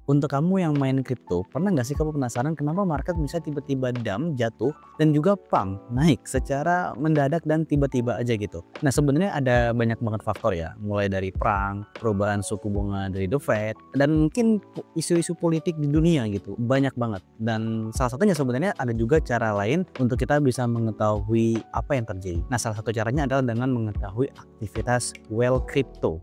Untuk kamu yang main kripto, pernah nggak sih kamu penasaran kenapa market bisa tiba-tiba jatuh dan juga pump naik secara mendadak dan tiba-tiba aja gitu? Nah, sebenarnya ada banyak banget faktor ya, mulai dari perang, perubahan suku bunga dari The Fed, dan mungkin isu-isu politik di dunia gitu, banyak banget. Dan salah satunya sebenarnya ada juga cara lain untuk kita bisa mengetahui apa yang terjadi. Nah, salah satu caranya adalah dengan mengetahui aktivitas whale crypto.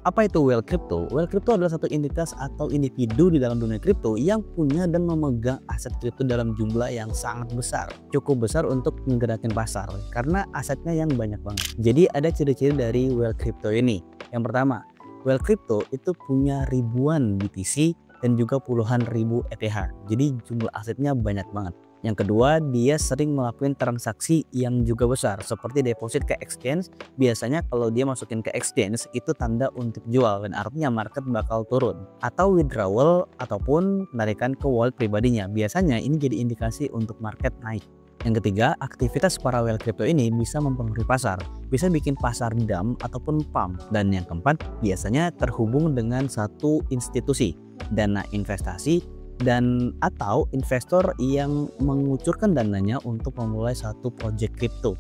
Apa itu whale crypto? Whale crypto adalah satu entitas atau individu di dalam dunia kripto yang punya dan memegang aset kripto dalam jumlah yang sangat besar. Cukup besar untuk menggerakkan pasar karena asetnya yang banyak banget. Jadi ada ciri-ciri dari whale crypto ini. Yang pertama, whale crypto itu punya ribuan BTC dan juga puluhan ribu ETH. Jadi jumlah asetnya banyak banget. Yang kedua, dia sering melakukan transaksi yang juga besar seperti deposit ke exchange. Biasanya kalau dia masukin ke exchange itu tanda untuk jual dan artinya market bakal turun. Atau withdrawal ataupun penarikan ke wallet pribadinya. Biasanya ini jadi indikasi untuk market naik. Yang ketiga, aktivitas para whale crypto ini bisa mempengaruhi pasar, bisa bikin pasar dump ataupun pump. Dan yang keempat, biasanya terhubung dengan satu institusi, dana investasi, dan atau investor yang mengucurkan dananya untuk memulai satu project crypto.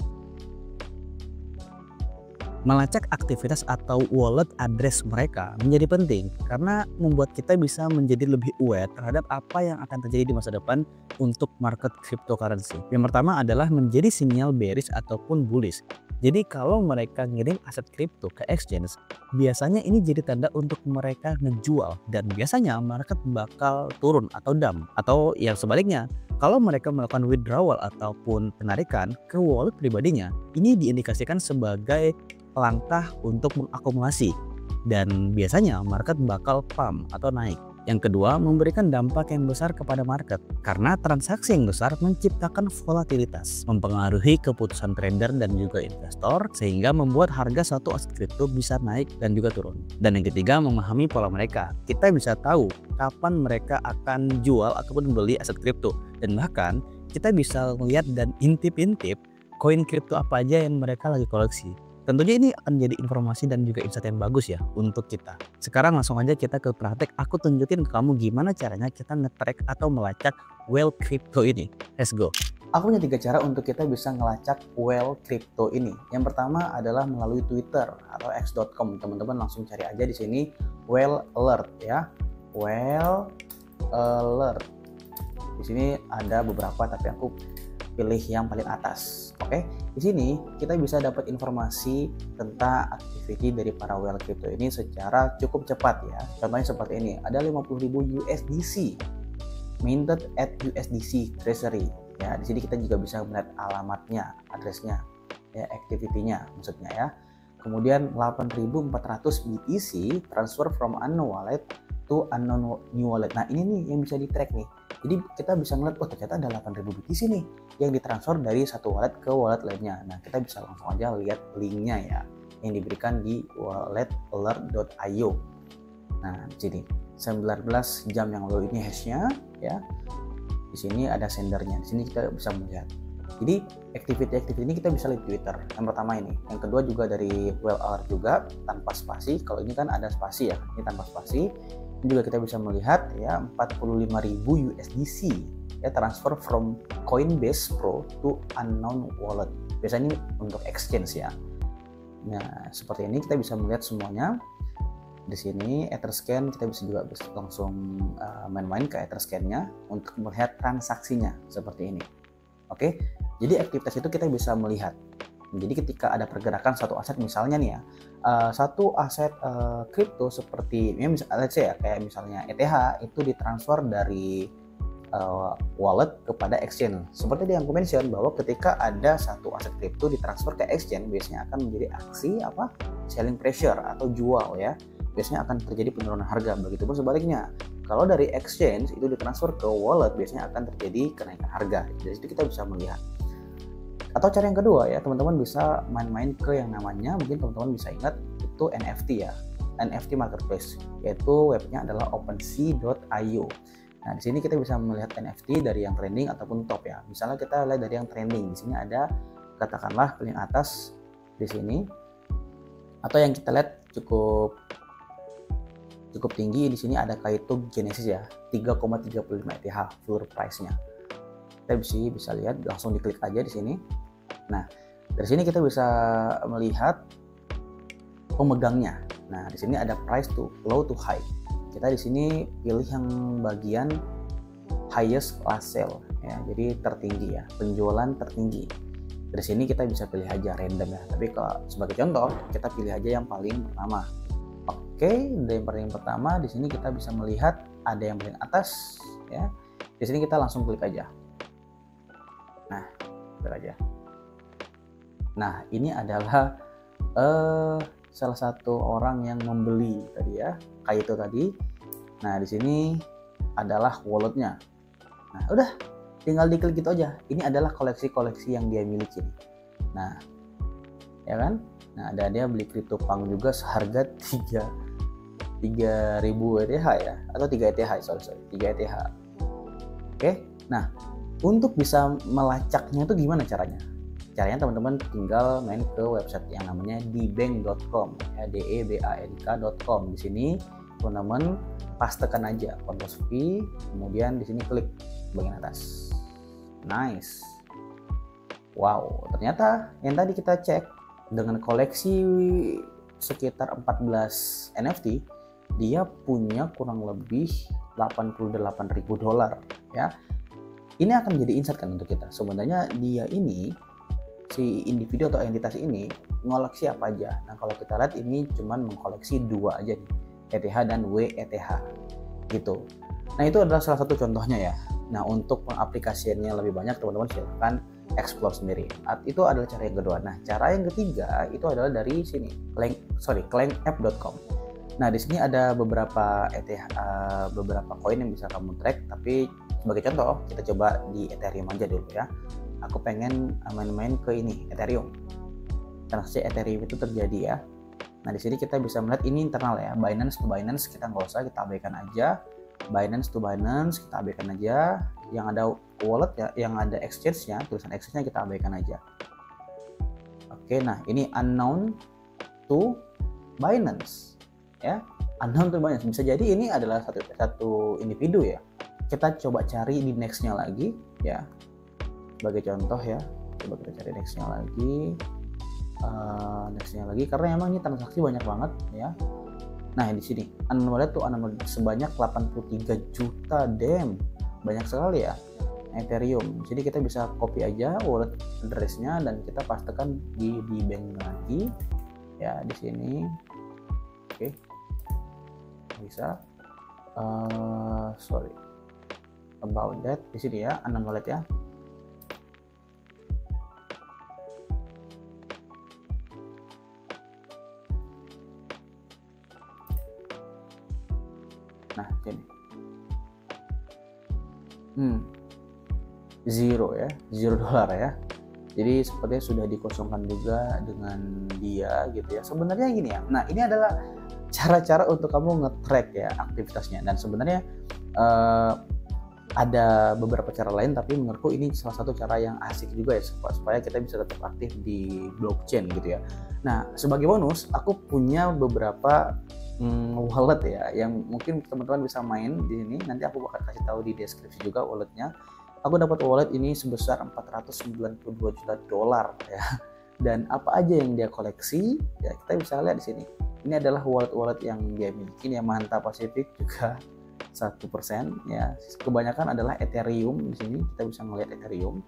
Melacak aktivitas atau wallet address mereka menjadi penting karena membuat kita bisa menjadi lebih aware terhadap apa yang akan terjadi di masa depan untuk market cryptocurrency. Yang pertama adalah menjadi sinyal bearish ataupun bullish. Jadi kalau mereka ngirim aset kripto ke exchange, biasanya ini jadi tanda untuk mereka ngejual dan biasanya market bakal turun atau dump. Atau yang sebaliknya, kalau mereka melakukan withdrawal ataupun penarikan ke wallet pribadinya, ini diindikasikan sebagai langkah untuk mengakumulasi dan biasanya market bakal pump atau naik. Yang kedua, memberikan dampak yang besar kepada market karena transaksi yang besar menciptakan volatilitas, mempengaruhi keputusan trader dan juga investor sehingga membuat harga satu aset kripto bisa naik dan juga turun. Dan yang ketiga, memahami pola mereka. Kita bisa tahu kapan mereka akan jual ataupun beli aset kripto dan bahkan kita bisa melihat dan intip-intip koin kripto apa aja yang mereka lagi koleksi. Tentunya ini akan jadi informasi dan juga insight yang bagus ya untuk kita. Sekarang langsung aja kita ke praktek. Aku tunjukin ke kamu gimana caranya kita nge-track atau melacak whale crypto ini. Let's go. Aku punya 3 cara untuk kita bisa ngelacak whale crypto ini. Yang pertama adalah melalui Twitter atau x.com. Teman-teman langsung cari aja di sini whale alert ya. Whale alert. Di sini ada beberapa tapi aku pilih yang paling atas. Oke, di sini kita bisa dapat informasi tentang aktiviti dari para whale crypto ini secara cukup cepat ya. Contohnya seperti ini, ada 50.000 USDC minted at USDC Treasury. Ya, di sini kita juga bisa melihat alamatnya, addressnya, ya, activity-nya maksudnya ya. Kemudian 8.400 BTC transfer from unknown wallet to unknown new wallet. Nah, ini nih yang bisa di-track nih. Jadi kita bisa ngeliat, oh ternyata ada 8.000 BTC nih yang ditransfer dari satu wallet ke wallet lainnya. Nah, kita bisa langsung aja lihat linknya ya yang diberikan di walletalert.io. Nah, di sini 19 jam yang lalu ini hashnya ya. Di sini ada sendernya. Di sini kita bisa melihat. Jadi activity ini kita bisa lihat di Twitter. Yang pertama ini. Yang kedua juga dari whale alert juga tanpa spasi. Kalau ini kan ada spasi ya. Ini tanpa spasi. Ini juga kita bisa melihat ya 45.000 USDC ya transfer from Coinbase Pro to unknown wallet. Biasanya ini untuk exchange ya. Nah, seperti ini kita bisa melihat semuanya. Di sini Etherscan kita bisa juga langsung main-main ke Etherscan-nya untuk melihat transaksinya seperti ini. Oke. Jadi aktivitas itu kita bisa melihat. Jadi ketika ada pergerakan satu aset misalnya nih ya, satu aset kripto seperti ya let's say ya, kayak misalnya ETH itu ditransfer dari wallet kepada exchange. Seperti yang aku mention bahwa ketika ada satu aset kripto ditransfer ke exchange biasanya akan menjadi aksi apa? Selling pressure atau jual ya. Biasanya akan terjadi penurunan harga. Begitupun sebaliknya. Kalau dari exchange itu ditransfer ke wallet biasanya akan terjadi kenaikan harga. Dari situ kita bisa melihat. Atau cara yang kedua ya, teman-teman bisa main-main ke yang namanya, mungkin teman-teman bisa ingat itu NFT ya, NFT marketplace, yaitu webnya adalah OpenSea.io. Nah, di sini kita bisa melihat NFT dari yang trending ataupun top ya. Misalnya kita lihat dari yang trending, di sini ada katakanlah paling atas di sini Atau yang kita lihat cukup tinggi di sini ada Kaito Genesis ya, 3,35 ETH floor price-nya. Kita bisa lihat, langsung diklik aja di sini. Nah, dari sini kita bisa melihat pemegangnya. Nah, di sini ada price to low to high. Kita di sini pilih yang bagian highest last sale ya, jadi tertinggi ya, penjualan tertinggi. Dari sini kita bisa pilih aja random ya, tapi kalau sebagai contoh kita pilih aja yang paling pertama. Oke, dari yang paling pertama di sini kita bisa melihat ada yang paling atas ya. Di sini kita langsung klik aja. Nah, klik aja. Nah, ini adalah salah satu orang yang membeli tadi ya, Kaito tadi. Nah, di sini adalah walletnya. Nah, udah tinggal diklik gitu aja. Ini adalah koleksi-koleksi yang dia miliki. Nah, ya kan? Nah, ada dia beli CryptoPunk juga seharga 3.000 ETH ya, atau 3 ETH, sorry 3 ETH. Oke. Nah, untuk bisa melacaknya itu gimana caranya? Caranya teman-teman tinggal main ke website yang namanya dbank.com ya, debank.com. Di sini teman-teman pastekan aja Control V, kemudian di sini klik bagian atas. Nice. Wow, ternyata yang tadi kita cek dengan koleksi sekitar 14 NFT, dia punya kurang lebih $88.000 ya. Ini akan jadi insight kan untuk kita. Sebenarnya dia ini, si individu atau entitas ini ngoleksi apa aja. Nah, kalau kita lihat ini cuman mengkoleksi dua aja nih, ETH dan WETH gitu. Nah, itu adalah salah satu contohnya ya. Nah, untuk pengaplikasiannya lebih banyak teman-teman silahkan explore sendiri. Itu adalah cara yang kedua. Nah, cara yang ketiga itu adalah dari sini, clankapp.com. Nah, di sini ada beberapa ETH, beberapa koin yang bisa kamu track, tapi sebagai contoh kita coba di Ethereum aja dulu ya. Aku pengen main-main ke ini, Ethereum. Transaksi Ethereum itu terjadi ya. Nah, di sini kita bisa melihat ini internal ya, Binance to Binance kita nggak usah, kita abaikan aja. Binance to Binance kita abaikan aja. Yang ada wallet ya, yang ada exchange-nya, tulisan exchange-nya kita abaikan aja. Oke, nah ini unknown to Binance ya, unknown to Binance. Bisa jadi ini adalah satu individu ya. Kita coba cari di next-nya lagi ya. Sebagai contoh ya, coba kita cari next-nya lagi, karena emang ini transaksi banyak banget ya. Nah, di sini unknown tuh sebanyak 83 juta damn, banyak sekali ya Ethereum. Jadi kita bisa copy aja wallet address-nya dan kita pastekan di bank lagi ya di sini. Oke, bisa sorry about that, di sini ya unknown wallet ya. Nah, ini $0 ya. Jadi sepertinya sudah dikosongkan juga dengan dia gitu ya. Sebenarnya gini ya. Nah, ini adalah cara-cara untuk kamu nge-track ya aktivitasnya. Dan sebenarnya ada beberapa cara lain, tapi menurutku ini salah satu cara yang asik juga ya, supaya kita bisa tetap aktif di blockchain gitu ya. Nah, sebagai bonus aku punya beberapa wallet ya yang mungkin teman-teman bisa main di sini. Nanti aku bakal kasih tahu di deskripsi juga walletnya. Aku dapat wallet ini sebesar $492 juta ya. Dan apa aja yang dia koleksi ya kita bisa lihat di sini. Ini adalah wallet-wallet yang dia miliki. Yang Manta Pacific juga 1% ya. Kebanyakan adalah Ethereum. Di sini kita bisa melihat Ethereum.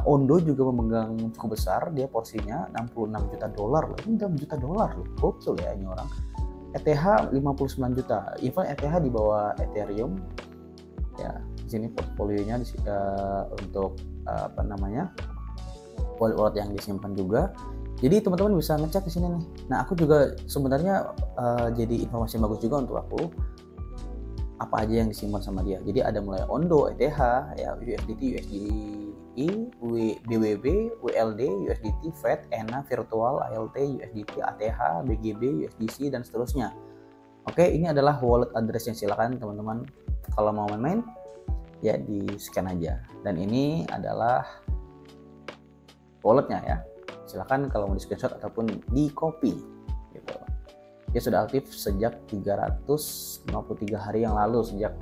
Ondo juga memegang cukup besar, dia porsinya $66 juta loh. Ini $6 juta loh. Gokil ya ini orang. ETH 59 juta. Even ETH di bawah Ethereum. Ya, di sini portfolionya untuk wallet yang disimpan juga. Jadi teman-teman bisa ngecek di sini nih. Nah, aku juga sebenarnya jadi informasi bagus juga untuk aku. Apa aja yang disimpan sama dia. Jadi ada mulai Ondo, ETH, ya, USDT, USDI, BWB, WLD, USDT, FED, ENA, Virtual, ALT, USDT, ATH, BGB, USDC, dan seterusnya. Oke, ini adalah wallet address yang silakan teman-teman kalau mau main-main ya di scan aja. Dan ini adalah walletnya ya. Silakan kalau mau di screenshot ataupun di copy. Dia sudah aktif sejak 353 hari yang lalu, sejak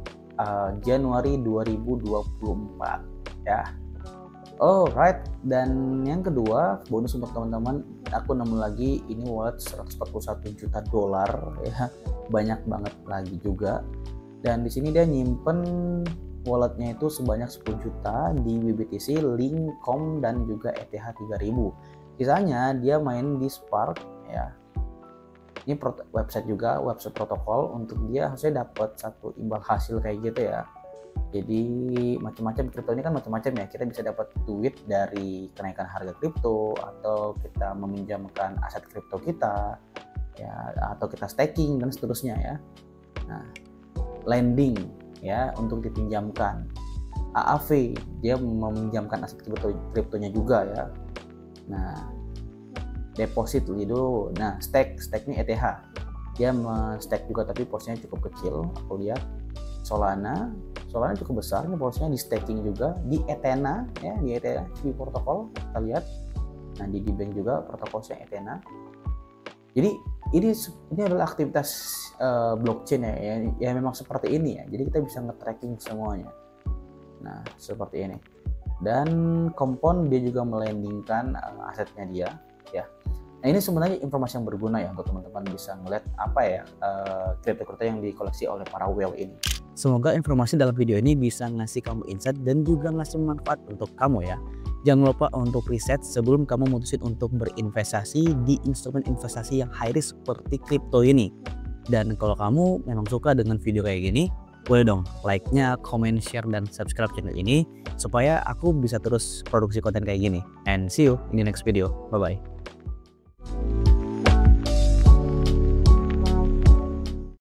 Januari 2024 ya. Alright, dan yang kedua bonus untuk teman-teman, aku nemu lagi ini wallet 141 juta dolar ya, banyak banget lagi juga. Dan di sini dia nyimpen walletnya itu sebanyak 10 juta di BBTC, Link, Com, dan juga ETH 3000. Sisanya dia main di Spark ya. Ini website juga, website protokol, untuk dia harusnya dapat satu imbal hasil kayak gitu ya. Jadi macam-macam, kripto ini kan macam-macam ya, kita bisa dapat duit dari kenaikan harga kripto, atau kita meminjamkan aset kripto kita ya, atau kita staking dan seterusnya ya. Nah, lending ya, untuk dipinjamkan. AAV, dia meminjamkan aset kriptonya juga ya. Nah, deposit dulu. Nah, stake ini ETH, dia stake juga tapi porsinya cukup kecil. Aku lihat Solana cukup besar, ini porsinya di staking juga. Di Ethena ya, di Ethena di protokol kita lihat. Nah, di Bank juga protokolnya Ethena. Jadi ini adalah aktivitas blockchain ya memang seperti ini ya. Jadi kita bisa nge-tracking semuanya. Nah, seperti ini. Dan Compound dia juga melendingkan asetnya dia ya. Nah, ini sebenarnya informasi yang berguna ya untuk teman-teman bisa ngeliat apa ya kripto-kripto yang dikoleksi oleh para whale ini. Semoga informasi dalam video ini bisa ngasih kamu insight dan juga ngasih manfaat untuk kamu ya. Jangan lupa untuk riset sebelum kamu mutusin untuk berinvestasi di instrumen investasi yang high risk seperti kripto ini. Dan kalau kamu memang suka dengan video kayak gini, boleh dong like-nya, comment, share, dan subscribe channel ini supaya aku bisa terus produksi konten kayak gini. And see you in the next video. Bye-bye.